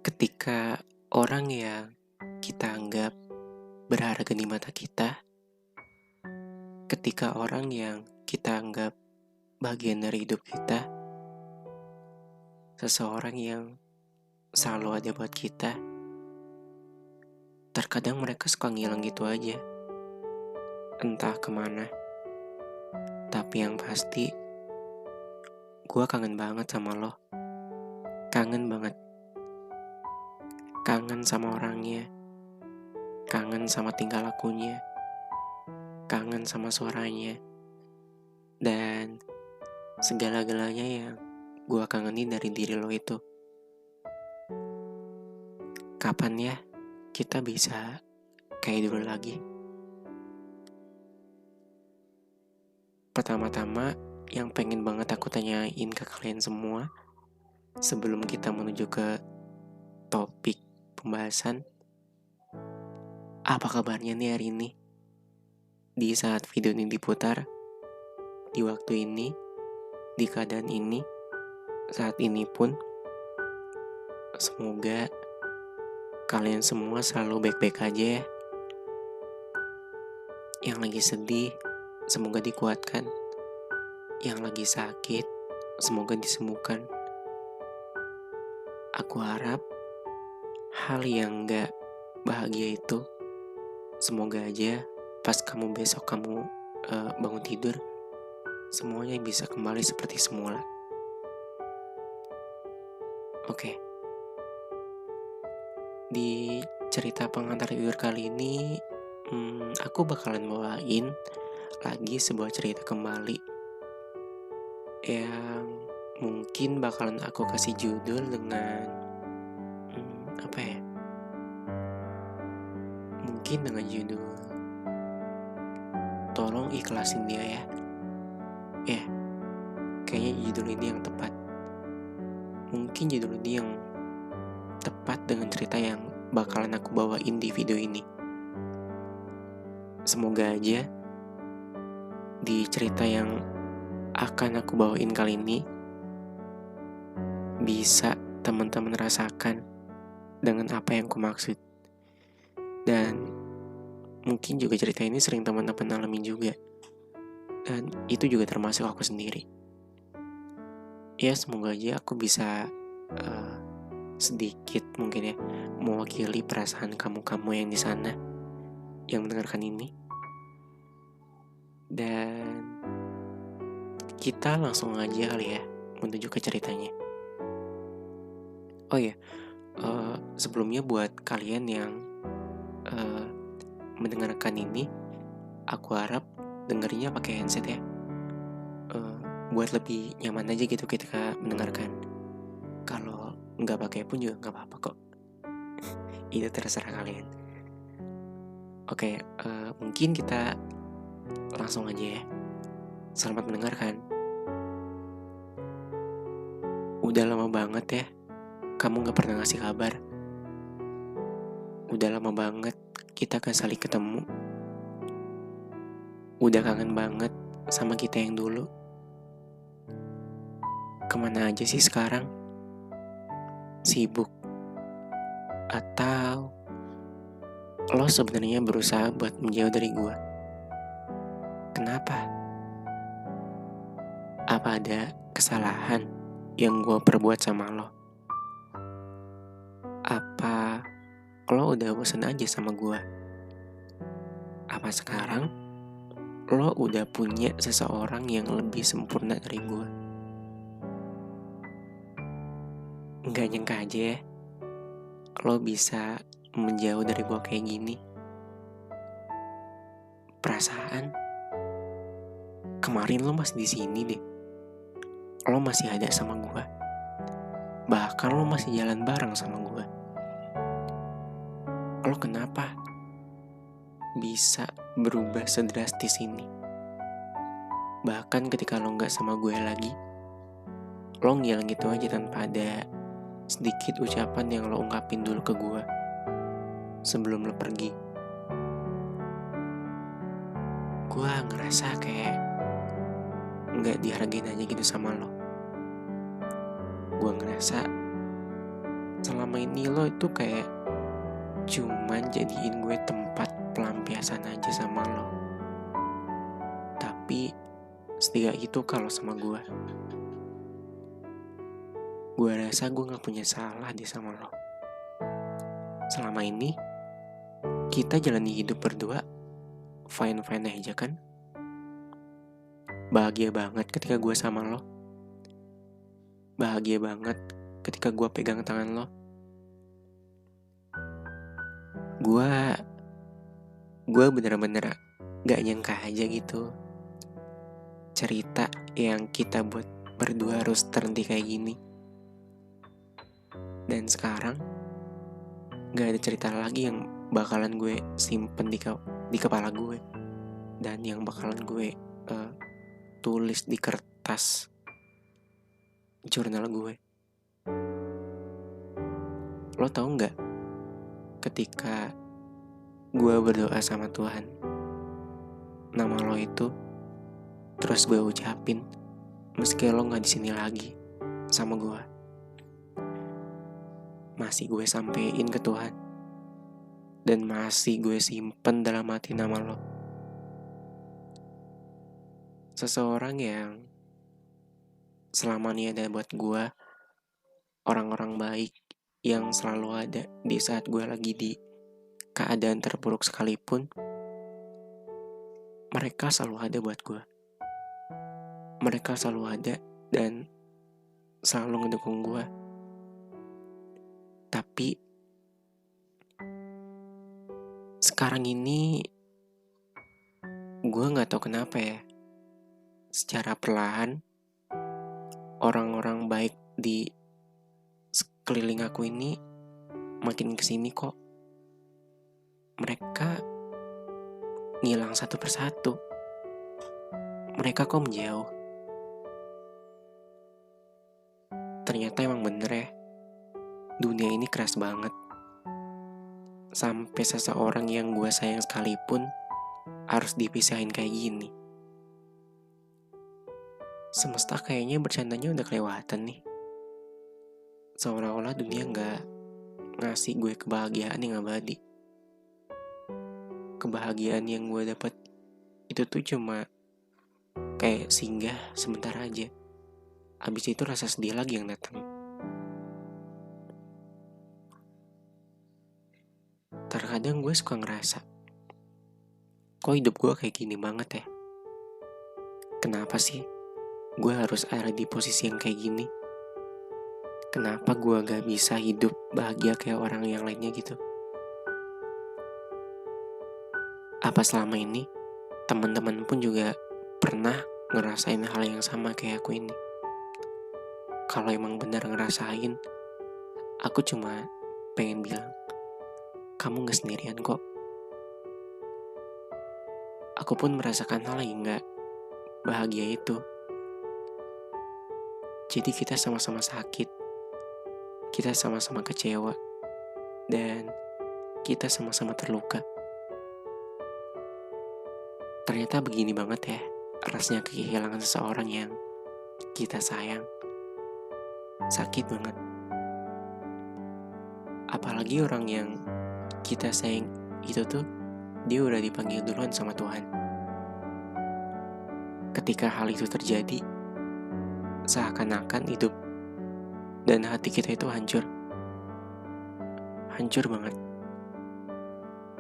Ketika orang yang kita anggap berharga di mata kita, ketika orang yang kita anggap bagian dari hidup kita, seseorang yang selalu ada buat kita, terkadang mereka suka ngilang gitu aja, entah kemana. Tapi yang pasti, gue kangen banget sama lo. Kangen banget. Kangen sama orangnya. Kangen sama tingkah lakunya. Kangen sama suaranya. Dan segala-galanya yang gue kangenin dari diri lo itu. Kapan ya kita bisa kayak dulu lagi? Pertama-tama yang pengen banget aku tanyain ke kalian semua sebelum kita menuju ke topik pembahasan, apa kabarnya nih hari ini? Di saat video ini diputar, di waktu ini, di keadaan ini, saat ini pun, semoga kalian semua selalu baik-baik aja ya. Yang lagi sedih, semoga dikuatkan. Yang lagi sakit, semoga disembuhkan. Aku harap hal yang gak bahagia itu, semoga aja pas besok kamu bangun tidur, semuanya bisa kembali seperti semula. Oke. Di cerita pengantar tidur kali ini, aku bakalan bawain lagi sebuah cerita kembali yang mungkin bakalan aku kasih judul dengan apa ya? Mungkin dengan judul Tolong Ikhlasin Dia Ya. Ya, kayaknya judul ini yang tepat. Mungkin judul ini yang tepat dengan cerita yang bakalan aku bawain di video ini. Semoga aja di cerita yang akan aku bawain kali ini bisa teman-teman rasakan dengan apa yang aku maksud. Dan mungkin juga cerita ini sering teman-teman alamin juga. Dan itu juga termasuk aku sendiri. Ya, semoga aja aku bisa sedikit mungkin ya mewakili perasaan kamu-kamu yang di sana yang mendengarkan ini. Dan kita langsung aja kali ya menuju ke ceritanya. Oh ya, sebelumnya buat kalian yang mendengarkan ini, aku harap dengerinnya pakai headset ya, buat lebih nyaman aja gitu ketika mendengarkan. Kalau nggak pakai pun juga nggak apa-apa kok. Itu terserah kalian. Oke, mungkin kita langsung aja ya. Selamat mendengarkan. Udah lama banget ya kamu gak pernah ngasih kabar. Udah lama banget kita gak saling ketemu. Udah kangen banget sama kita yang dulu. Kemana aja sih sekarang? Sibuk? Atau lo sebenarnya berusaha buat menjauh dari gue? Kenapa? Apa ada kesalahan yang gue perbuat sama lo? Apa lo udah bosan aja sama gue? Apa sekarang lo udah punya seseorang yang lebih sempurna dari gue? Gak nyangka aja ya lo bisa menjauh dari gue kayak gini. Perasaan kemarin lo masih di sini deh. Lo masih ada sama gue. Bahkan lo masih jalan bareng sama gue. Lo kenapa bisa berubah sedrastis ini? Bahkan ketika lo gak sama gue lagi, lo ngilang gitu aja tanpa ada sedikit ucapan yang lo ungkapin dulu ke gue sebelum lo pergi. Gue ngerasa kayak gak dihargain aja gitu sama lo. Gue ngerasa selama selama ini lo itu kayak cuman jadiin gue tempat pelampiasan aja sama lo. Tapi setidak itu kalau sama gue rasa gue gak punya salah deh sama lo. Selama ini kita jalani hidup berdua fine-fine aja kan. Bahagia banget ketika gue sama lo. Bahagia banget ketika gue pegang tangan lo. Gue bener-bener gak nyangka aja gitu, cerita yang kita buat berdua harus terhenti kayak gini. Dan sekarang gak ada cerita lagi yang bakalan gue simpen di kepala gue, dan yang bakalan gue tulis di kertas jurnal gue. Lo tau gak, ketika gue berdoa sama Tuhan, nama lo itu terus gue ucapin meski lo gak di sini lagi sama gue. Masih gue sampein ke Tuhan, dan masih gue simpen dalam hati nama lo. Seseorang yang selama ini ada buat gue, orang-orang baik yang selalu ada di saat gue lagi di keadaan terburuk sekalipun, mereka selalu ada buat gue. Mereka selalu ada dan selalu ngedukung gue. Tapi sekarang ini gue gak tahu kenapa ya, secara perlahan orang-orang baik di sekeliling aku ini makin kesini kok. Mereka ngilang satu persatu. Mereka kok menjauh. Ternyata emang bener ya, dunia ini keras banget. Sampai seseorang yang gue sayang sekalipun harus dipisahin kayak gini. Semesta kayaknya bercandanya udah kelewatan nih. Seolah-olah dunia gak ngasih gue kebahagiaan yang abadi. Kebahagiaan yang gue dapet itu tuh cuma kayak singgah sebentar aja. Abis itu rasa sedih lagi yang datang. Terkadang gue suka ngerasa, kok hidup gue kayak gini banget ya? Kenapa sih gue harus ada di posisi yang kayak gini? Kenapa gue gak bisa hidup bahagia kayak orang yang lainnya gitu? Apa selama ini teman-teman pun juga pernah ngerasain hal yang sama kayak aku ini? Kalau emang benar ngerasain, aku cuma pengen bilang, kamu gak sendirian kok. Aku pun merasakan hal yang gak bahagia itu. Jadi kita sama-sama sakit, kita sama-sama kecewa, dan kita sama-sama terluka. Ternyata begini banget ya rasanya kehilangan seseorang yang kita sayang. Sakit banget. Apalagi orang yang kita sayang itu tuh, dia udah dipanggil duluan sama Tuhan. Ketika hal itu terjadi, seakan-akan hidup dan hati kita itu hancur. Hancur banget.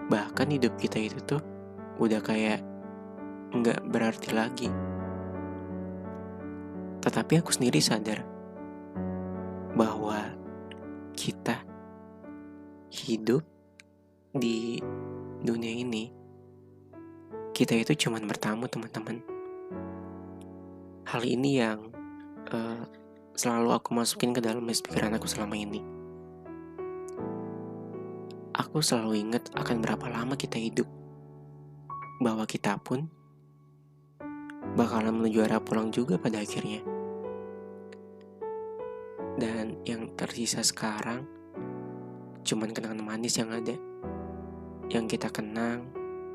Bahkan hidup kita itu tuh udah kayak nggak berarti lagi. Tetapi aku sendiri sadar bahwa kita hidup di dunia ini, kita itu cuman bertamu, teman-teman. Hal ini yang selalu aku masukin ke dalam pikiran aku selama ini. Aku selalu ingat akan berapa lama kita hidup, bahwa kita pun bakalan menuju arah pulang juga pada akhirnya. Dan yang tersisa sekarang cuman kenangan manis yang ada, yang kita kenang,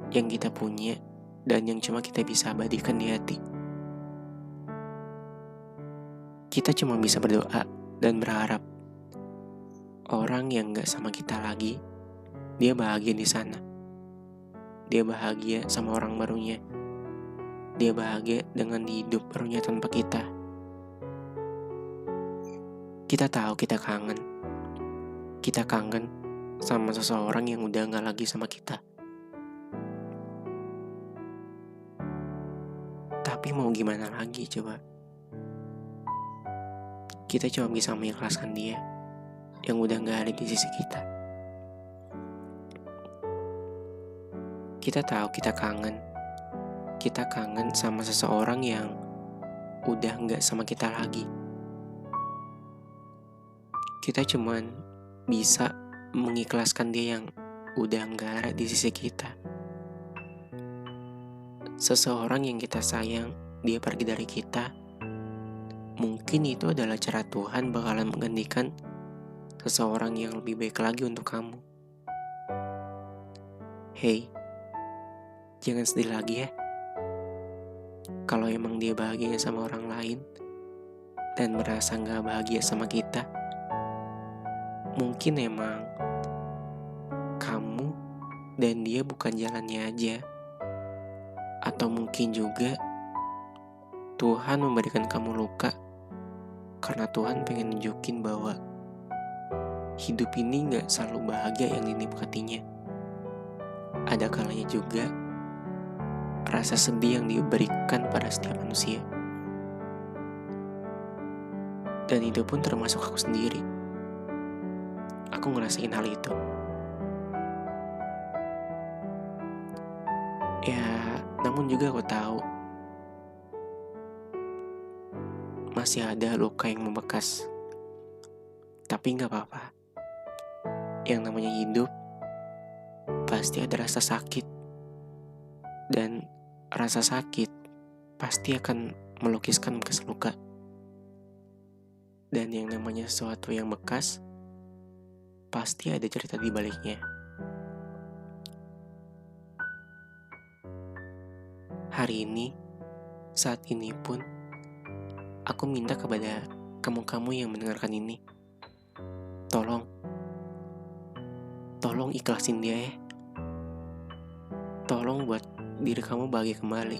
yang kita punya, dan yang cuma kita bisa abadikan di hati. Kita cuma bisa berdoa dan berharap orang yang gak sama kita lagi, dia bahagia di sana. Dia bahagia sama orang barunya. Dia bahagia dengan hidup barunya tanpa kita. Kita tahu kita kangen. Kita kangen sama seseorang yang udah gak lagi sama kita. Tapi mau gimana lagi coba? Kita cuma bisa mengikhlaskan dia yang udah gak ada di sisi kita. Kita tahu kita kangen. Kita kangen sama seseorang yang udah gak sama kita lagi. Kita cuman bisa mengikhlaskan dia yang udah gak ada di sisi kita. Seseorang yang kita sayang, dia pergi dari kita. Mungkin itu adalah cara Tuhan bakalan menggantikan seseorang yang lebih baik lagi untuk kamu. Hey, jangan sedih lagi ya. Kalau emang dia bahagia sama orang lain dan merasa gak bahagia sama kita, mungkin emang kamu dan dia bukan jalannya aja. Atau mungkin juga Tuhan memberikan kamu luka karena Tuhan pengen nunjukin bahwa hidup ini gak selalu bahagia yang dinikmatinya. Ada kalanya juga rasa sedih yang diberikan pada setiap manusia. Dan itu pun termasuk aku sendiri. Aku ngerasain hal itu. Ya, namun juga aku tahu masih ada luka yang membekas. Tapi gak apa-apa. Yang namanya hidup pasti ada rasa sakit. Dan rasa sakit pasti akan melukiskan bekas luka. Dan yang namanya sesuatu yang bekas pasti ada cerita di baliknya. Hari ini, saat ini pun, aku minta kepada kamu-kamu yang mendengarkan ini, tolong ikhlasin dia ya. Tolong buat diri kamu bahagia kembali.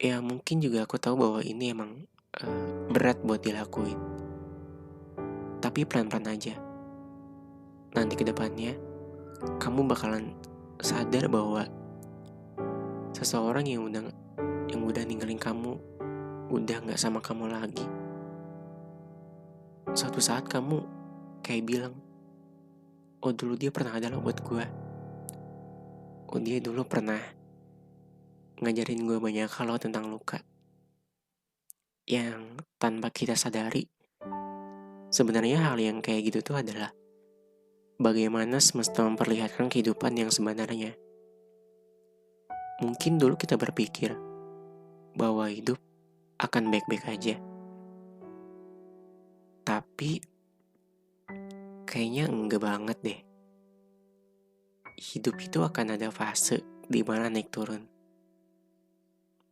Ya mungkin juga aku tahu bahwa ini emang berat buat dilakuin. Tapi pelan-pelan aja. Nanti ke depannya kamu bakalan sadar bahwa seseorang yang udah ninggalin kamu udah gak sama kamu lagi. Suatu saat kamu kayak bilang, oh dulu dia pernah ada loh buat gue. Oh dia dulu pernah ngajarin gue banyak hal tentang luka. Yang tanpa kita sadari, sebenarnya hal yang kayak gitu tuh adalah bagaimana semesta memperlihatkan kehidupan yang sebenarnya. Mungkin dulu kita berpikir bahwa hidup akan baik-baik aja. Tapi kayaknya enggak banget deh. Hidup itu akan ada fase di mana naik turun.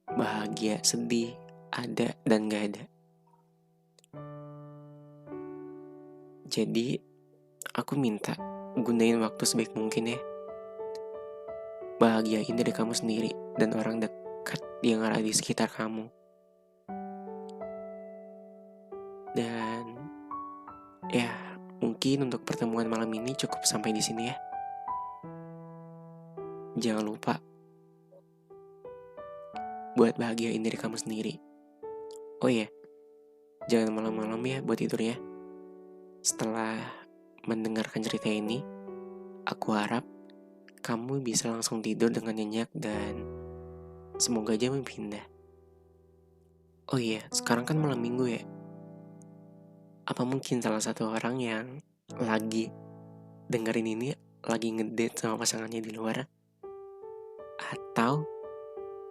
Bahagia, sedih, ada dan gak ada. Jadi aku minta gunain waktu sebaik mungkin ya. Bahagiain diri kamu sendiri dan orang dekat yang ada di sekitar kamu. Dan ya mungkin untuk pertemuan malam ini cukup sampai di sini ya. Jangan lupa buat bahagiain diri kamu sendiri. Oh iya, jangan malam-malam ya buat tidurnya. Setelah mendengarkan cerita ini, aku harap kamu bisa langsung tidur dengan nyenyak dan semoga aja mimpi indah. Oh iya, sekarang kan malam minggu ya. Apa mungkin salah satu orang yang lagi dengerin ini lagi ngedate sama pasangannya di luar? Atau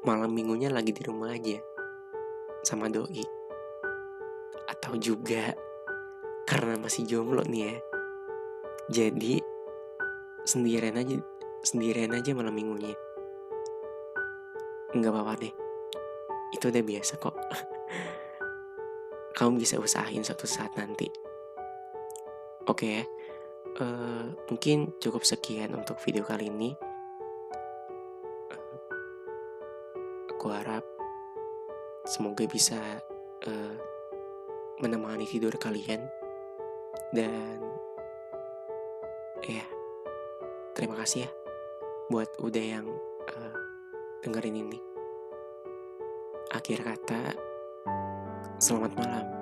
malam minggunya lagi di rumah aja sama doi? Atau juga karena masih jomblo nih ya, jadi sendirian aja malam minggunya. Nggak apa-apa deh, itu udah biasa kok. kamu bisa usahain suatu saat nanti. Oke ya, mungkin cukup sekian untuk video kali ini. Aku harap semoga bisa menemani tidur kalian. Dan ya, terima kasih ya buat udah yang dengerin ini. Akhir kata, selamat malam.